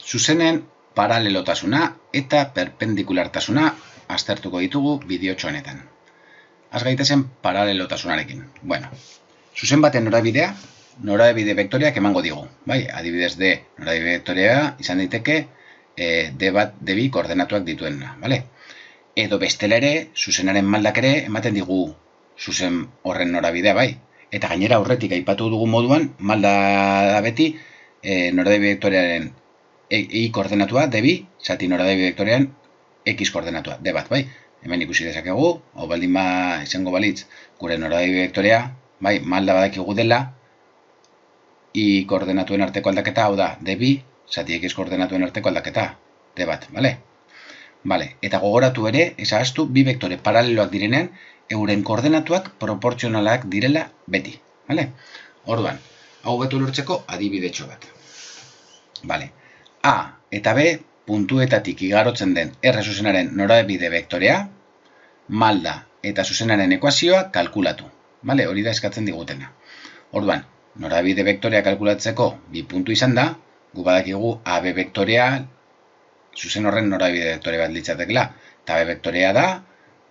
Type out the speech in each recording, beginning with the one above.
Zuzenen paralelotasuna eta perpendikulartasuna aztertuko ditugu bideotxo honetan. Az gaitezen paralelotasunarekin. Bueno, zuzen baten norabidea, norabide vektoreak emango digu. Bai, adibidez D norabide vektorea izan daiteke D bat, D bi koordenatuak dituena. Vale? Edo bestela ere, zuzenaren maldak ere ematen digu zuzen horren norabidea, bai. Eta gainera aurretik aipatu dugu moduan, malda da beti norabide vektorearen I koordenatua, D bi, zati norabide vektorean X koordenatua, D bat, bai. Hemen ikusi dezakegu, hau baldin ba izango balitz, gure norabide vektorea, bai, malda badakigu dela, I koordenatuen arteko aldaketa, hau da, D bi, zati X koordenatuen arteko aldaketa, D bat, bale? Bale, eta gogoratu ere, ezagaztu, bi vektore paraleloak direnean, euren koordenatuak proportzionalak direla beti, bale? Orduan, hau betu lortzeko adibidetxo bat. Bale, A eta B puntuetatik igarotzen den R zuzenaren norabide vektorea, malda eta zuzenaren ekuazioa kalkulatu. Bale, hori da eskatzen digutena. Orduan, norabide vektorea kalkulatzeko bi puntu izan da, gu badakigu AB vektorea zuzen horren norabide vektore bat litzatekela. Eta B vektorea da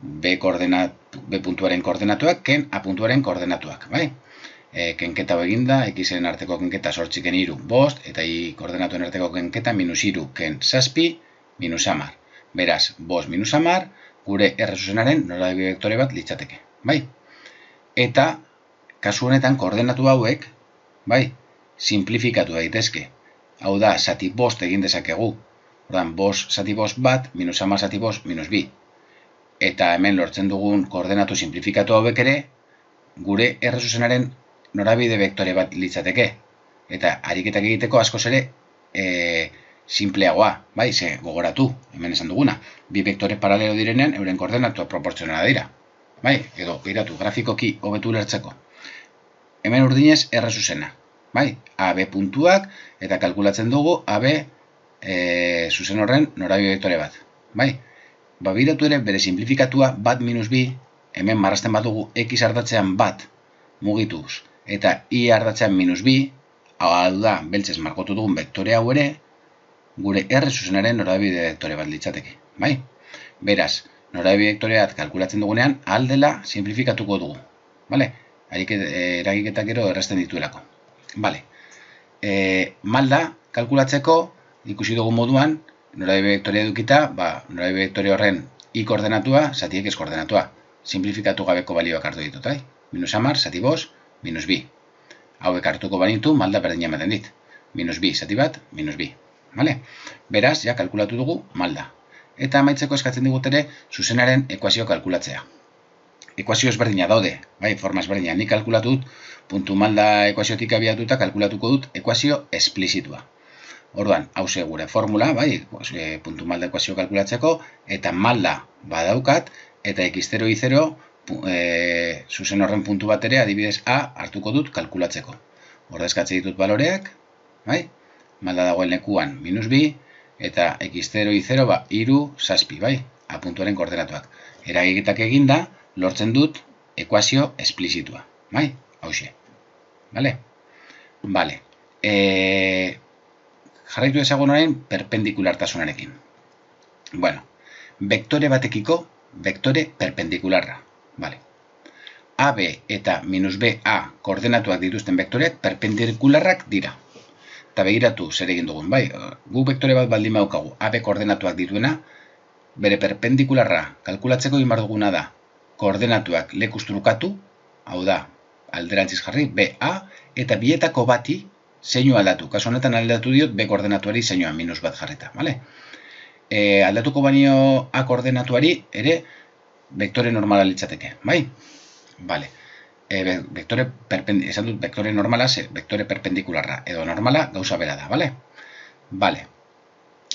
B puntuaren koordenatuak ken A puntuaren koordenatuak. Bai? Kenketa eginda, Xen arteko kenketa 8 ken 3, 5, eta Y koordenatuen arteko kenketa -3 ken 7, -10. Beraz, 5 -10, gure R zuzenaren norabide vektore bat litzateke. Bai? Eta, kasu honetan koordenatu hauek, bai, simplifikatu daitezke. Hau da, zati 5 egin dezakegu. Ordan, 5 zati 5 bat, -10 zati 5, -2. Eta hemen lortzen dugun koordenatu simplifikatu hauek ere, gure R zuzenaren norabide vektore bat litzateke. Eta ariketak egiteko askoz ere simpleagoa, bai, ze gogoratu, hemen esan duguna. Bi vektore paralelo direnean, euren koordenatua proportzionala dira. Bai, edo, behiratu, grafikoki hobetu lertzeko. Hemen urdinez R zuzena. Bai, AB puntuak, eta kalkulatzen dugu AB zuzen horren norabide vektore bat. Bai, behiratu ere bere simplifikatua bat -bi, hemen marrazten bat dugu X ardatzean bat mugituz, eta Y ardatzean -bi, hau da, beltzez markotu dugun vektore hau ere, gure R zuzenaren norabide vektore bat litzateke. Bai? Beraz, norabide vektoreat kalkulatzen dugunean, aldela simplifikatuko dugu. Bale? Eragiketak gero errazten dituelako. Bale. Malda kalkulatzeko, ikusi dugu moduan, norabide vektorea edukita, norabide vektore horren I koordenatua, zati X koordenatua. Simplifikatu gabeko balioak hartu ditut, -10, zati 5, -2. Hauek hartuko banitu, malda berdina ematen dit. -bi, zati bat, -bi. Vale? Beraz, ja kalkulatu dugu malda. Eta amaitzeko eskatzen digut ere, zuzenaren ekuazio kalkulatzea. Ekuazio ezberdina daude, bai, forma ezberdina. Nik kalkulatu dut, puntu malda ekuaziotik abiatuta kalkulatuko dut ekuazio esplizitua. Orduan, hause gure formula, bai, puntu malda ekuazio kalkulatzeko, eta malda badaukat, eta X0, Y0, zuzen horren puntu bat ere, adibidez A, hartuko dut kalkulatzeko. Ordezkatze ditut baloreak, bai, malda dagoen lekuan -bi, eta X0, Y0, 3, 7, bai, A puntuaren koordenatuak. Eragiketak eginda, lortzen dut ekuazio esplizitua, bai, hause. Bale? Bale. Jarraitu ezagun orain perpendikulartasunarekin. Bueno, vektore batekiko vektore perpendikularra. Vale. AB eta -BA koordenatuak dituzten vektoreak perpendikularrak dira. Eta begiratu zer egin dugun, bai, gu vektore bat baldin daukagu AB koordenatuak dituena, bere perpendikularra kalkulatzeko egin behar duguna da koordenatuak lekuz trukatu, hau da, alderantziz jarri, BA, eta bietako bati zeinu aldatu. Kasu honetan aldatu diot B koordenatuari zeinua -bat jarrita, bale? Aldatuko banio A koordenatuari ere vektore normala litzateke, bai? Bale. Esan dut vektore normala, vektore perpendikularra, edo normala gauza bera da, bale? Bale.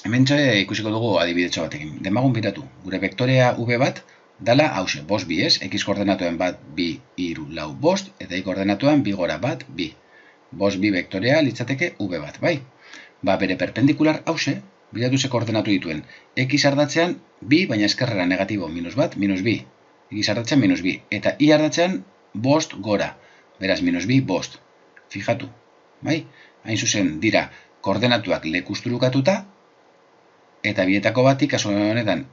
Hemen ikusiko dugu adibidetxo batekin. Demagun biratu, gure vektorea V bat dala hause, 5 bi, ez? X koordenatuen bat, 2, 3, 4, 5, eta Y koordenatuan 2 gora bat, 2. 5 bi vektorea litzateke V bat, bai? Bere perpendikular hause, bilatu ze koordenatu dituen. X ardatzean 2, baina eskerrera negatibo, -1, -2. X ardatzean -2. Eta Y ardatzean 5 gora. Beraz, -2, 5. Fijatu, bai? Hain zuzen, dira, koordenatuak lekusturukatuta, eta bietako bati, kasu honetan,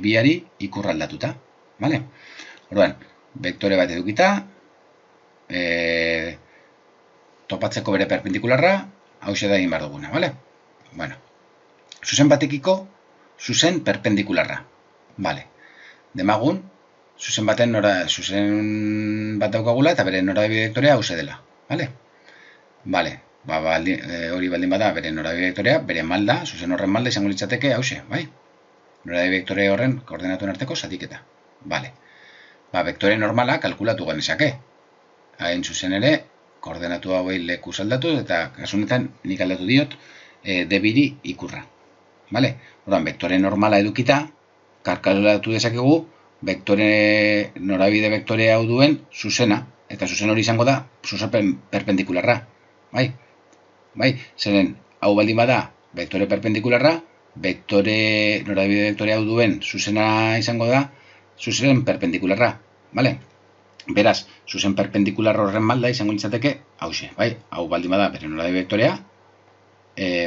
biari ikurraldatuta. Vale? Orduan, vektore bat edukita, topatzeko bere perpendikularra, hauxe da egin behar duguna. Vale? Bueno, zuzen batekiko, zuzen perpendikularra. Vale. Demagun, zuzen bat daukagula eta bere norabide vektorea hauxe dela. Vale? Vale. Hori baldin bada bere norabide vektorea, bere malda, zuzen horren malda izango litzateke hauxe, bai? Norabide vektore horren koordenatuen arteko zatiketa. Vale. Vektore normala kalkulatu genezake. Hain zuzen ere, koordenatu hauei lekuz aldatu eta kasunetan nik aldatu diot debiri ikurra. Vale? Orduan, vektore normala edukita, kalkulatu dezakegu norabide vektore hau duen zuzena, eta zuzen hori izango da zuzen perpendikularra. Bai? Zeren, hau baldin bada vektore perpendikularra, norabide vektore hau duen zuzena izango da zuzen perpendikularra. Vale? Beraz, zuzen perpendikular horren malda izango litzateke hauxe. Hau baldin bada bere norabide vektorea,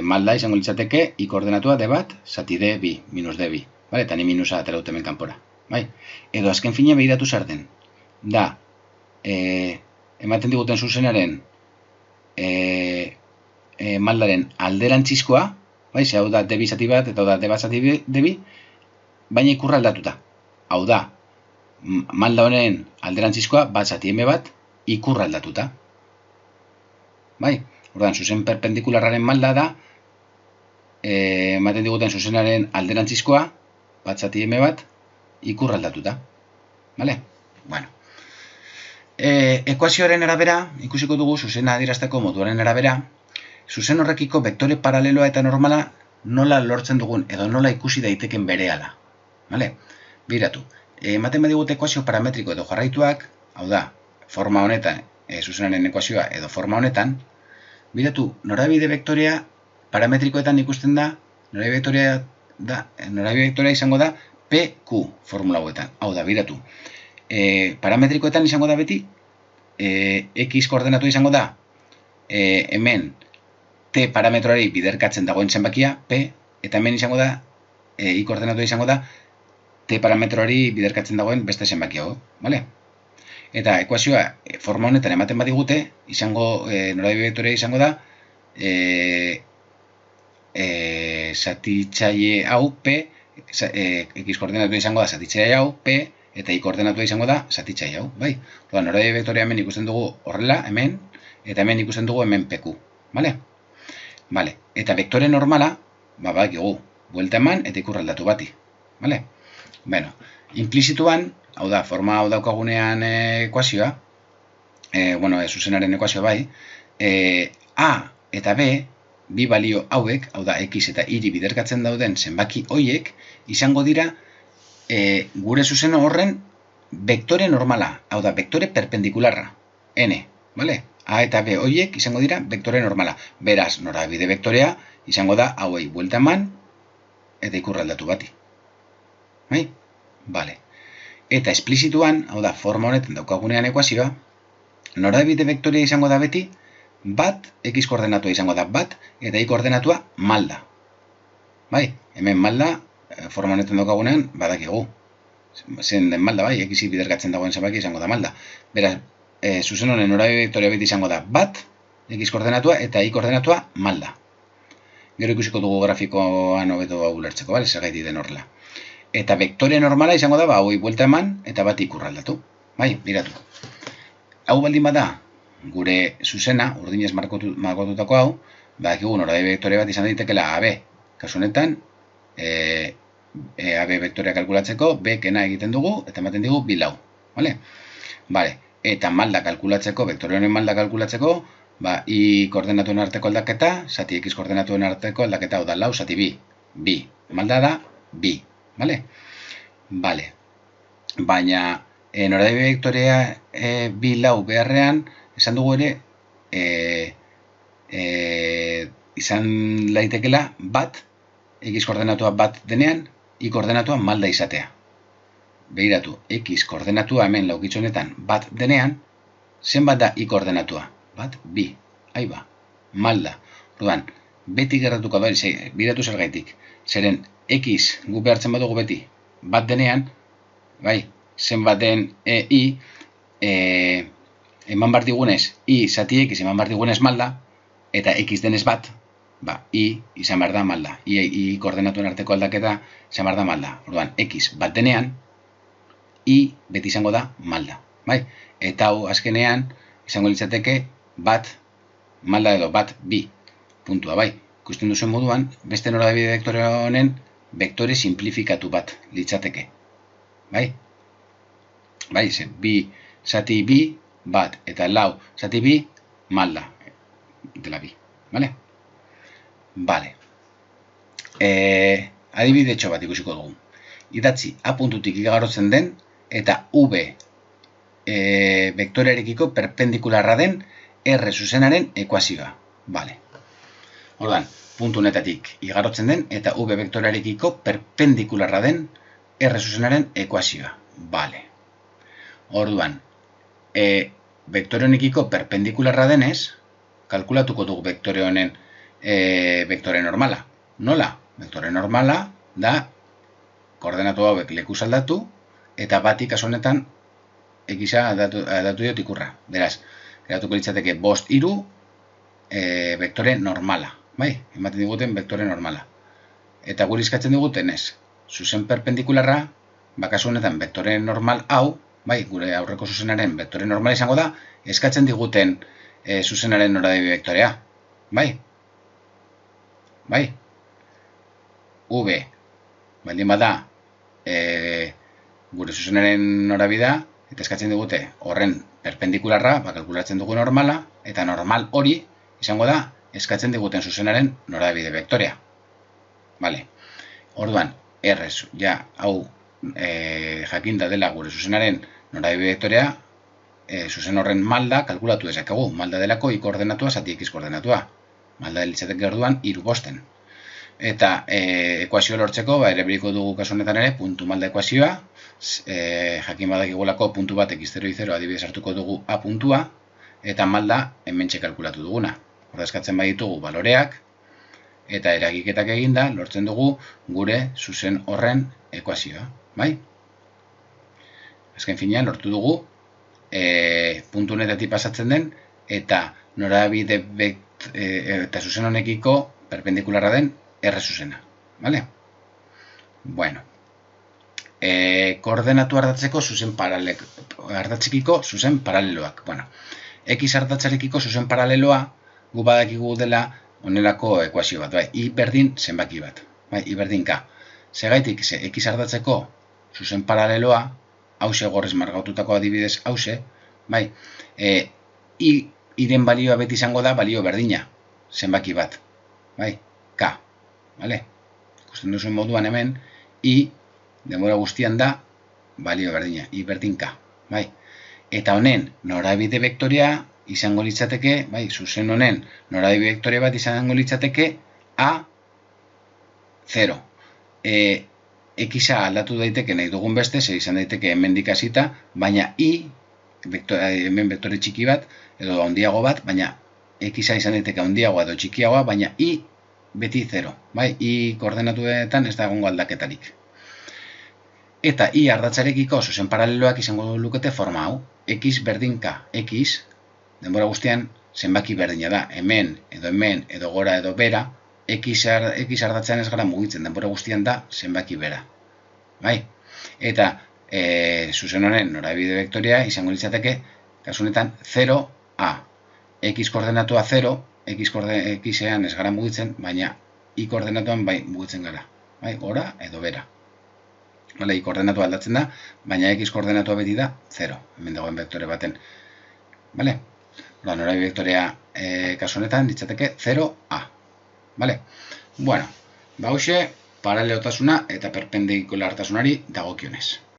malda izango litzateke i koordenatua d bat zati d bi, minus d bi. Eta ni minusa atera dut hemen kanpora. Edo azken fine behiratu zer den. Da, ematen diguten zuzenaren maldaren alderantzizkoa, hau da d bi zati bat eta hau da d bat zati d bi, baina ikurra aldatuta. Hau da, malda honen alderantzizkoa bat zati m bat ikurra aldatuta. Orduan, zuzen perpendikularraren malda da, ematen diguten zuzenaren alderantzizkoa, bat zati m bat, ikurra aldatuta. Bueno. Ekuazioaren arabera, ikusiko dugu zuzena adierazteko moduaren arabera, zuzen horrekiko vektore paraleloa eta normala nola lortzen dugun, edo nola ikusi daiteken berehala. Biratu. Ematen badigute ekuazio parametriko edo jarraituak, hau da, forma honetan, zuzenaren ekuazioa edo forma honetan, biratu, norabide vektorea parametrikoetan ikusten da, norabide vektorea izango da PQ formula hauetan. Hau da, biratu. Parametrikoetan izango da beti, X koordenatu izango da, hemen T parametroari biderkatzen dagoen zenbakia, P, eta hemen izango da, Y koordenatu izango da, T parametroari biderkatzen dagoen beste zenbakia. Eta ekuazioa forma honetan ematen badigute, norabide vektorea izango da, zatitzaile hau, P, X koordenatu izango da zatitzaile hau, P, eta Y koordenatu izango da zatitzaile hau. Norabide vektorea hemen ikusten dugu horrela, hemen, eta hemen ikusten dugu hemen PQ. Eta vektore normala, bakigu, buelta eman eta ikurra aldatu bati. Implizituan, hau da, forma hau daukagunean ekuazioa, zuzenaren ekuazioa bai, A eta B, bi balio hauek, hau da, X eta Y biderkatzen dauden zenbaki hoiek, izango dira gure zuzen horren vektore normala, hau da, vektore perpendikularra, N, A eta B hoiek izango dira vektore normala. Beraz, norabide vektorea izango da hauei buelta eman eta ikurra aldatu bati. Eta esplizituan, hau da, forma honetan daukagunean ekuazioa, norabide vektorea izango da beti, bat, X koordenatua izango da bat, eta Y koordenatua malda. Hemen malda, forma honetan daukagunean, badakigu. Zen den malda, X biderkatzen dagoen zenbaki izango da malda. Beraz, zuzen honen norabide vektorea beti izango da bat, X koordenatua eta Y koordenatua malda. Gero ikusiko dugu grafikoan hobeto ulertzeko, zergaiti den horrela. Eta vektore normala izango da, hauei buelta eman eta bat ikurra aldatu. Biratu. Hau baldin bada, gure zuzena, urdinez markotutako hau, badakigu norabide vektore bat izan daitekela AB. Kasu honetan, AB vektorea kalkulatzeko, B kena egiten dugu, eta ematen digu bi lau. Eta malda kalkulatzeko, vektore honen malda kalkulatzeko, Y koordenatuen arteko aldaketa, zati X koordenatuen arteko aldaketa, hau da lau, zati bi. Bi. Malda da, bi. Baina, norabide vektorea bi lau beharrean, esan dugu ere, izan laitekela bat, X koordenatua bat denean, Y koordenatua malda izatea. Behiratu, X koordenatua hemen laukitxo honetan bat denean, zenbat da Y koordenatua? Bat, bi, malda. Orduan, beti gertatuko da, biratu zergaitik. Zeren x gu behartzen badugu beti bat denean, bai, zenbat den i, eman behar digunez, i zati x eman behar digunez malda, eta x denez bat, ba, i izan behar da malda. I koordenatuen arteko aldaketa izan behar da malda. Orduan, x bat denean, i beti izango da malda. Bai? Eta hau azkenean izango litzateke bat malda edo bat bi puntua. Bai? Ikusten duzuen moduan, beste norabide vektore honen vektore simplifikatu bat litzateke. Bai? Bai, bi zati bi bat eta lau zati bi malda dela bi. Bale? Bale. Adibide txo bat ikusiko dugu. Idatzi a puntutik igarotzen den eta v vektorearekiko perpendikularra den R zuzenaren ekuazioa. Bale. Orduan, puntu honetatik igarotzen den eta v vektorearekiko perpendikularra den R zuzenaren ekuazioa. Bale. Orduan, vektore honekiko perpendikularra denez, kalkulatuko dugu vektore honen vektore normala. Nola? Vektore normala da koordenatu hauek lekuz aldatu eta bati kasu honetan x-a aldatu diot ikurra. Beraz, geratuko litzateke 5, 3 vektore normala. Bai, ematen diguten vektore normala. Eta guri eskatzen diguten ez, zuzen perpendikularra, kasu honetan vektore normal hau, bai, gure aurreko zuzenaren vektore normala izango da, eskatzen diguten zuzenaren norabide vektorea. Bai? Bai? V, baldin bada, gure zuzenaren norabidea, eta eskatzen digute horren perpendikularra, kalkulatzen dugu normala, eta normal hori izango da, eskatzen diguten zuzenaren norabide vektorea. Vale. Orduan, R, ja, hau jakinda dela gure zuzenaren norabide vektorea, zuzen horren malda kalkulatu dezakegu. Malda delako i koordenatua zati x koordenatua. Malda litzateke orduan 3 bosten. Eta ekuazioa lortzeko, ere beriko dugu kasu honetan ere, puntu malda ekuazioa, jakin badakigulako puntu bat x0 y0 adibidez hartuko dugu a puntua, eta malda hementxe kalkulatu duguna. Horda eskatzen baditugu baloreak, eta eragiketak eginda lortzen dugu gure zuzen horren ekuazioa. Bai? Azken finean lortu dugu puntu honetatik pasatzen den, eta norabide eta zuzen honekiko perpendikularra den R zuzena. Vale? Bueno. Koordenatu ardatzeko zuzen ardatzekiko zuzen paraleloak. Bueno, X ardatzarekiko zuzen paraleloa gu badakigu dela honelako ekuazio bat. Bai, I berdin zenbaki bat. Bai, I berdin K. Segaitik, X ardatzeko zuzen paraleloa, hause gorrez margaututako adibidez hause, bai, I-ren balioa beti izango da balio berdina, zenbaki bat. Bai, K. Vale? Ikusten duzuen moduan hemen, I denbora guztian da balio berdina, I berdin K. Bai? Eta honen norabide vektorea izango litzateke, bai, zuzen honen norabide vektorea bat izango litzateke A0. X-a aldatu daiteke nahi dugun beste, ze izan daiteke hemendik hasita, baina I, hemen vektore txiki bat, edo handiago bat, baina X-a izan daiteke handiagoa edo txikiagoa, baina I beti 0. Bai, I koordenatuetan ez da egongo aldaketarik. Eta I ardatzarekiko zuzen paraleloak izango lukete forma hau. X berdin K. X, denbora guztian, zenbaki berdina da. Hemen edo gora edo bera, X ardatzean ez gara mugitzen, denbora guztian da zenbaki bera. Bai? Eta zuzen honen norabide vektorea izango litzateke, kasu honetan 0A. X koordenatua 0, X-ean ez gara mugitzen, baina I koordenatuan bai mugitzen gara. Bai? Gora edo bera. Vale, I koordenatua aldatzen da, baina X koordenatua beti da 0. Hemen dagoen vektore baten. Vale? Norabide vektorea kasu honetan litzateke 0A. Vale? Bueno, hauxe paralelotasuna eta perpendikulartasunari dagokionez.